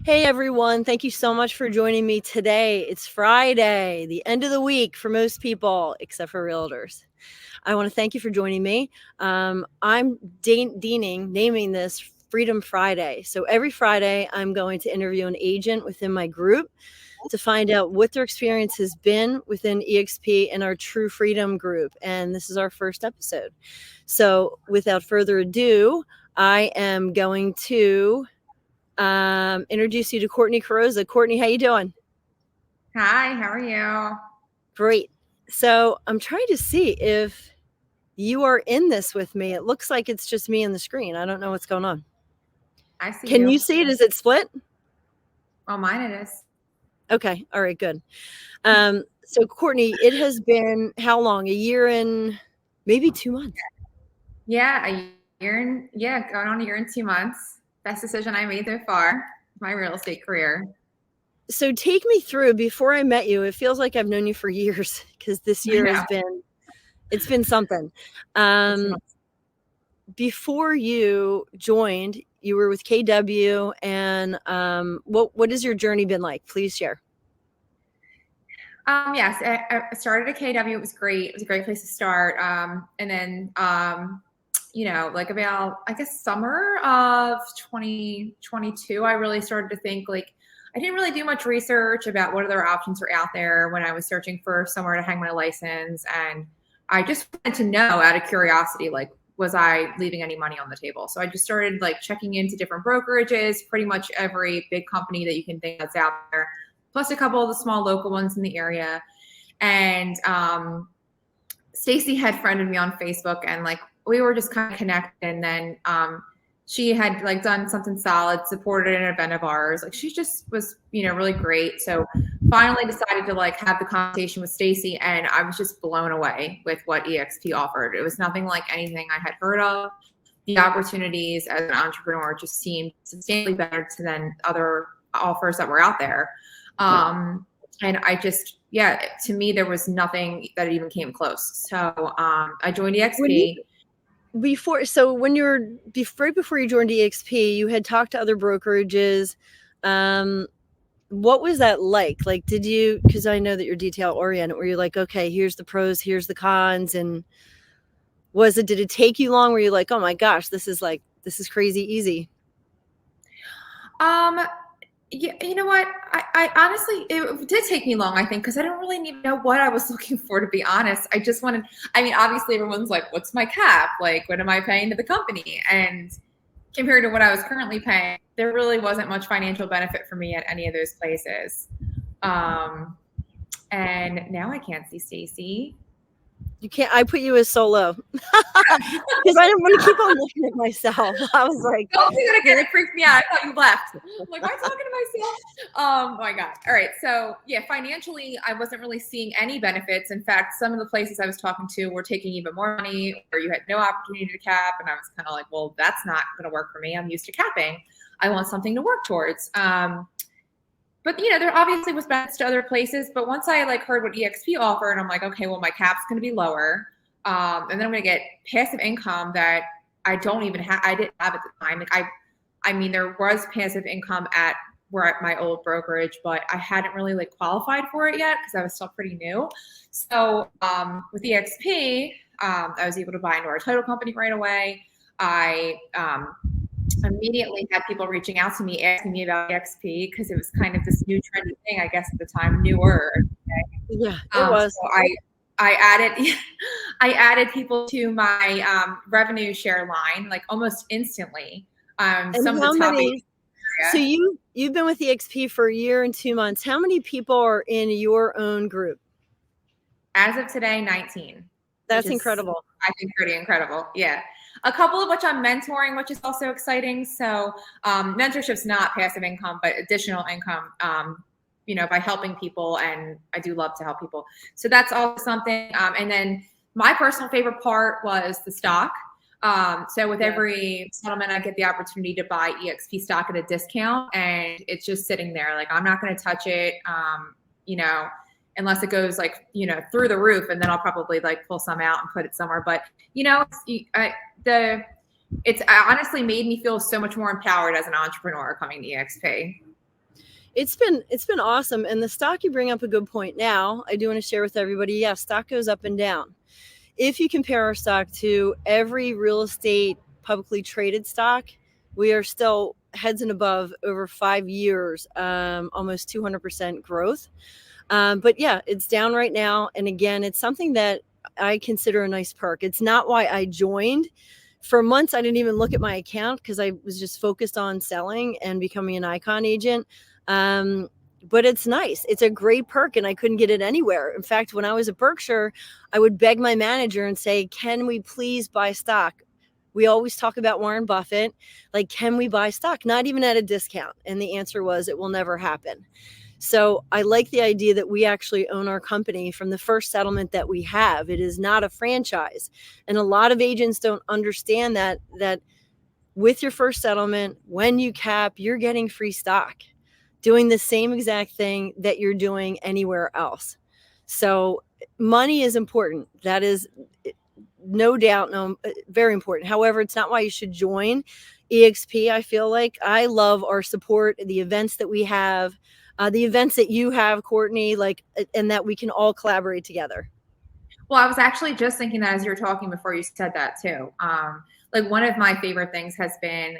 Hey everyone, thank you so much for joining me today. It's Friday, the end of the week for most people, except for realtors. I want to thank you for joining me. I'm naming this Freedom Friday. So every Friday, I'm going to interview an agent within my group to find out what their experience has been within EXP and our True Freedom group. And this is our first episode. So without further ado, I am going to introduce you to Courtney Carosa. Courtney, how you doing? Hi, how are you? Great. So I'm trying to see if you are in this with me. It looks like it's just me on the screen. I don't know what's going on. I see Can you. you see it? Is it split? Oh, mine it is. Okay. All right, good. So Courtney, it has been how long? A year and maybe 2 months. Yeah, going on a year and 2 months. Best decision I made so far, my real estate career. So take me through. Before I met you, it feels like I've known you for years because this year it's been something. Before you joined, you were with KW, and what has your journey been like? Please share. Yes, I started at KW. It was great. It was a great place to start. And then, like about, I guess, summer of 2022, I really started to think I didn't really do much research about what other options were out there when I was searching for somewhere to hang my license. And I just wanted to know out of curiosity, was I leaving any money on the table? So I just started checking into different brokerages, pretty much every big company that you can think that's out there, plus a couple of the small local ones in the area. And Stacie had friended me on Facebook, and we were just kind of connected. And then she had done something solid, supported an event of ours. She just was, really great. So finally decided to have the conversation with Stacie, and I was just blown away with what EXP offered. It was nothing like anything I had heard of. The opportunities as an entrepreneur just seemed substantially better than other offers that were out there. And I just, to me, there was nothing that even came close. So I joined EXP. Before you joined EXP, you had talked to other brokerages. What was that like? Did you, because I know that you're detail oriented, were you like, okay, here's the pros, here's the cons, and did it take you long? Were you like, oh my gosh, this is crazy easy? Yeah, you know what? I honestly, it did take me long, I think, because I don't really even know what I was looking for, to be honest. I just wanted, obviously everyone's like, what's my cap? What am I paying to the company? And compared to what I was currently paying, there really wasn't much financial benefit for me at any of those places. And now I can't see Stacie. You can't. I put you as solo because I didn't want to keep on looking at myself. I was like, "Don't do that again." It freaked me out. I thought you left. I'm like, am I talking to myself? Oh my god! All right, so yeah, financially, I wasn't really seeing any benefits. In fact, some of the places I was talking to were taking even more money, or you had no opportunity to cap, and I was kind of like, well, that's not going to work for me. I'm used to capping. I want something to work towards. But there obviously was benefits to other places. But once I heard what EXP offered, I'm like, okay, well, my cap's going to be lower, and then I'm going to get passive income that I didn't have at the time. There was passive income at my old brokerage, but I hadn't really qualified for it yet because I was still pretty new. So with EXP, I was able to buy into our title company right away. I immediately had people reaching out to me asking me about EXP because it was kind of this new trendy thing, I guess at the time, newer. Okay? Yeah, it was. So I added people to my revenue share line almost instantly. And how many? So you've been with EXP for a year and 2 months. How many people are in your own group? As of today, 19. That's incredible. I think pretty incredible. Yeah. A couple of which I'm mentoring, which is also exciting. So mentorship's not passive income, but additional income, by helping people. And I do love to help people. So that's also something. And then my personal favorite part was the stock. So with every settlement, I get the opportunity to buy EXP stock at a discount, and it's just sitting there. I'm not going to touch it, unless it goes through the roof, and then I'll probably pull some out and put it somewhere. But it's honestly made me feel so much more empowered as an entrepreneur coming to EXP. It's been awesome. And the stock, you bring up a good point. Now, I do want to share with everybody, yes, stock goes up and down. If you compare our stock to every real estate publicly traded stock, we are still heads and above over 5 years, almost 200% growth. But yeah, it's down right now. And again, it's something that I consider a nice perk. It's not why I joined. For months, I didn't even look at my account because I was just focused on selling and becoming an icon agent. But it's nice. It's a great perk, and I couldn't get it anywhere. In fact, when I was at Berkshire, I would beg my manager and say, can we please buy stock? We always talk about Warren Buffett. Like, can we buy stock? Not even at a discount. And the answer was, it will never happen. So I like the idea that we actually own our company from the first settlement that we have. It is not a franchise. And a lot of agents don't understand that with your first settlement, when you cap, you're getting free stock, doing the same exact thing that you're doing anywhere else. So money is important. That is no doubt, very important. However, it's not why you should join EXP. I feel like I love our support, the events that we have, the events that you have, Courtney, like, and that we can all collaborate together. Well, I was actually just thinking that as you were talking before you said that too. Like, one of my favorite things has been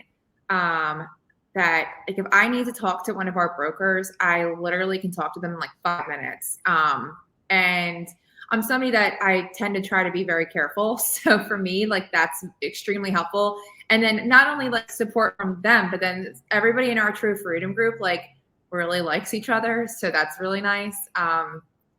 that, like, if I need to talk to one of our brokers, I literally can talk to them in like 5 minutes. And I'm somebody that I tend to try to be very careful. So for me, like, that's extremely helpful. And then not only like support from them, but then everybody in our True Freedom group, like, really likes each other. So that's really nice.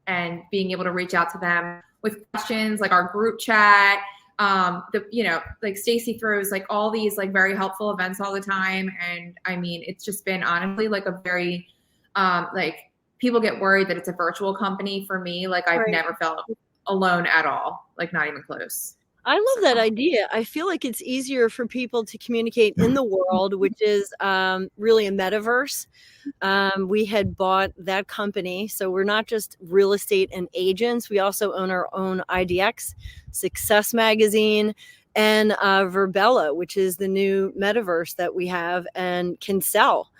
And being able to reach out to them with questions, like our group chat, like Stacie throws like all these like very helpful events all the time. And I mean, it's just been honestly like a very, like, people get worried that it's a virtual company. For me, like, I've never felt alone at all, like not even close. I love that idea. I feel like it's easier for people to communicate in the world, which is really a metaverse. We had bought that company. So we're not just real estate and agents. We also own our own IDX, Success Magazine, and Verbella, which is the new metaverse that we have and can sell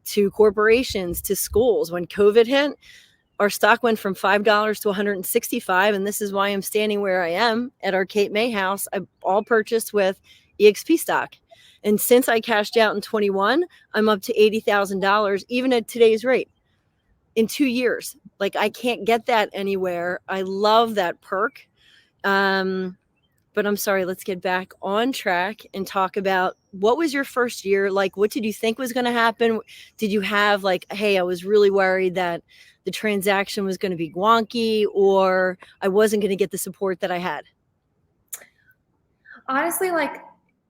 to corporations, to schools. When COVID hit, our stock went from $5 to $165. And this is why I'm standing where I am at our Cape May house. I all purchased with EXP stock. And since I cashed out in 21, I'm up to $80,000, even at today's rate, in 2 years. Like, I can't get that anywhere. I love that perk. But I'm sorry, let's get back on track and talk about, what was your first year like? What did you think was going to happen? Did you have like, hey, I was really worried that the transaction was going to be wonky, or I wasn't going to get the support that I had? Honestly, like,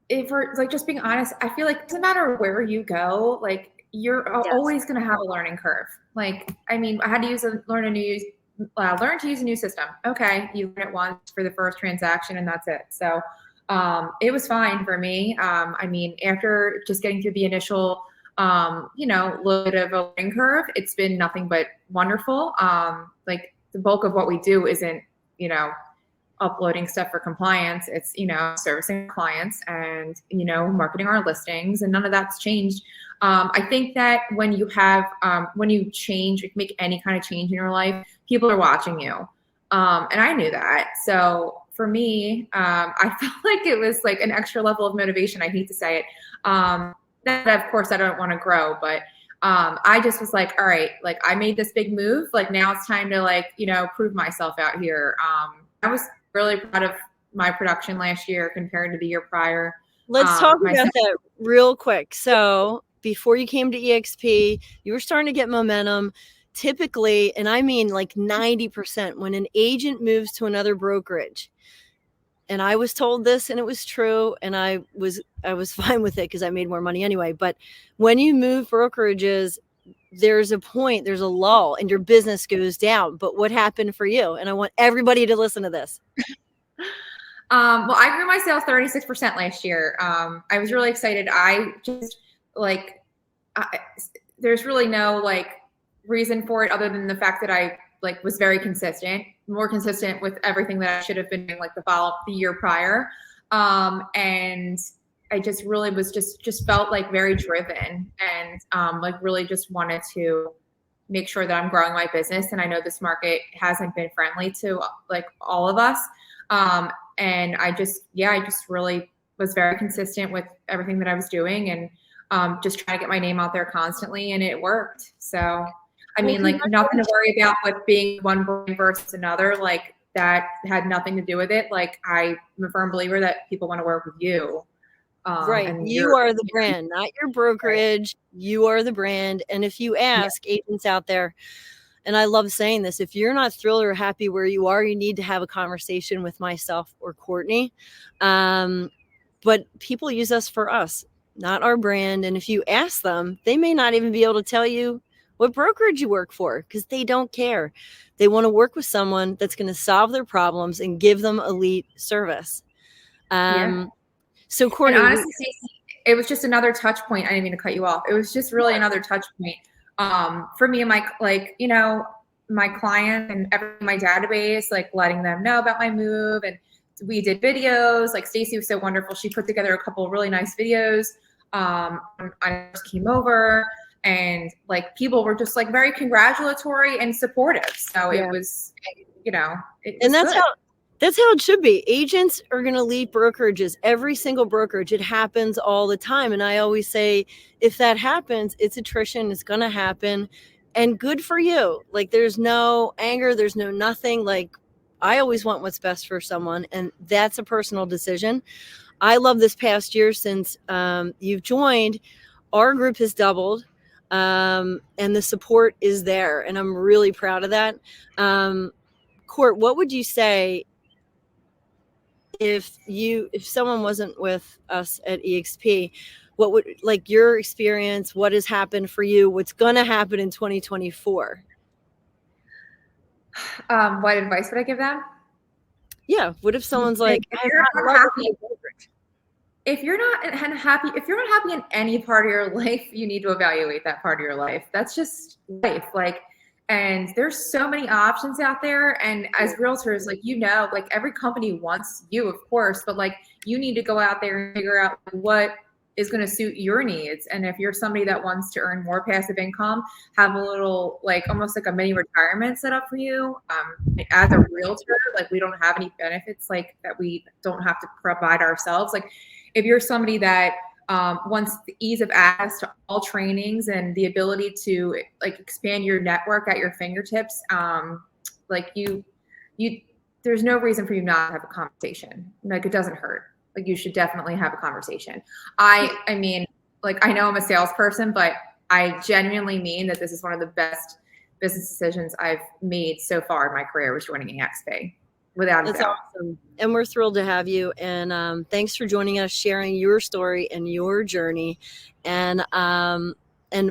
if we're like just being honest, I feel like it doesn't matter where you go, like, you're always going to have a learning curve. Like, I mean, I had to learn to use a new system. Okay, you learn it once for the first transaction, and that's it. So it was fine for me. I mean, after just getting through the initial, little bit of a learning curve, it's been nothing but wonderful. Like, the bulk of what we do isn't, uploading stuff for compliance. It's, servicing clients and, marketing our listings, and none of that's changed. I think that when you have, when you change, make any kind of change in your life, people are watching you. And I knew that. So for me, I felt like it was like an extra level of motivation. I hate to say it. That of course I don't want to grow, but I just was like, all right, like, I made this big move. Like, now it's time to, like, prove myself out here. I was really proud of my production last year compared to the year prior. Let's talk about that real quick. So before you came to EXP, you were starting to get momentum. Typically, and I mean like 90%, when an agent moves to another brokerage, and I was told this and it was true, and I was fine with it because I made more money anyway. But when you move brokerages, there's a point, there's a lull, and your business goes down. But what happened for you? And I want everybody to listen to this. Well, I grew my sales 36% last year. I was really excited. I just there's really no like reason for it other than the fact that I like was very consistent, more consistent with everything that I should have been doing like the year prior. And I just really was just felt like very driven, and like really just wanted to make sure that I'm growing my business. And I know this market hasn't been friendly to like all of us. And I just really was very consistent with everything that I was doing, and just trying to get my name out there constantly, and it worked. So, I mean, like, nothing to worry about with being one brand versus another. Like, that had nothing to do with it. Like, I'm a firm believer that people want to work with you. Right. And You are the brand, not your brokerage. Right. You are the brand. And if you ask agents out there, and I love saying this, if you're not thrilled or happy where you are, you need to have a conversation with myself or Courtney. But people use us for us, not our brand. And if you ask them, they may not even be able to tell you what brokerage you work for, because they don't care. They want to work with someone that's going to solve their problems and give them elite service. So Courtney, and honestly, Stacie, it was just another touch point. I didn't mean to cut you off. It was just really another touch point for me and my, like, you know, my client and my database, like letting them know about my move. And we did videos. Like, Stacie was so wonderful. She put together a couple of really nice videos. I just came over, and like people were just like very congratulatory and supportive. So it was, you know, and that's good. That's how it should be. Agents are going to leave brokerages, every single brokerage. It happens all the time. And I always say, if that happens, it's attrition. It's going to happen. And good for you. Like, there's no anger. There's no nothing. Like, I always want what's best for someone. And that's a personal decision. I love this past year since you've joined. Our group has doubled. And the support is there. And I'm really proud of that. Court, what would you say if someone wasn't with us at EXP, what would, like, your experience, what has happened for you, what's going to happen in 2024? What advice would I give them? Yeah. What if someone's like, if you're not happy in any part of your life, you need to evaluate that part of your life. That's just life. Like, and there's so many options out there. And as realtors, like, you know, like, every company wants you, of course, but like, you need to go out there and figure out what is going to suit your needs. And if you're somebody that wants to earn more passive income, have a little, like, almost like a mini retirement set up for you. As a realtor, like, we don't have any benefits like that we don't have to provide ourselves. Like, if you're somebody that wants the ease of access to all trainings and the ability to, like, expand your network at your fingertips, like, there's no reason for you not to have a conversation. Like, it doesn't hurt. Like, you should definitely have a conversation. I mean, like, I know I'm a salesperson, but I genuinely mean that this is one of the best business decisions I've made so far in my career, was joining EXP. Without a doubt. Awesome. And we're thrilled to have you. And thanks for joining us, sharing your story and your journey. And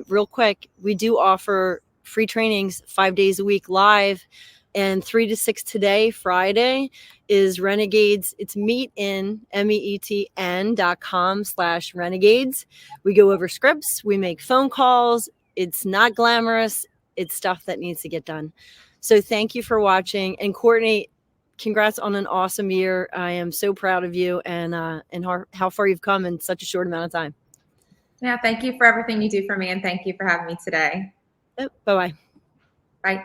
real quick, we do offer free trainings 5 days a week live, and 3 to 6 today, Friday, is Renegades. It's meetn.com/renegades. We go over scripts. We make phone calls. It's not glamorous. It's stuff that needs to get done. So thank you for watching. And Courtney, congrats on an awesome year. I am so proud of you and how far you've come in such a short amount of time. Yeah, thank you for everything you do for me, and thank you for having me today. Bye-bye. Bye.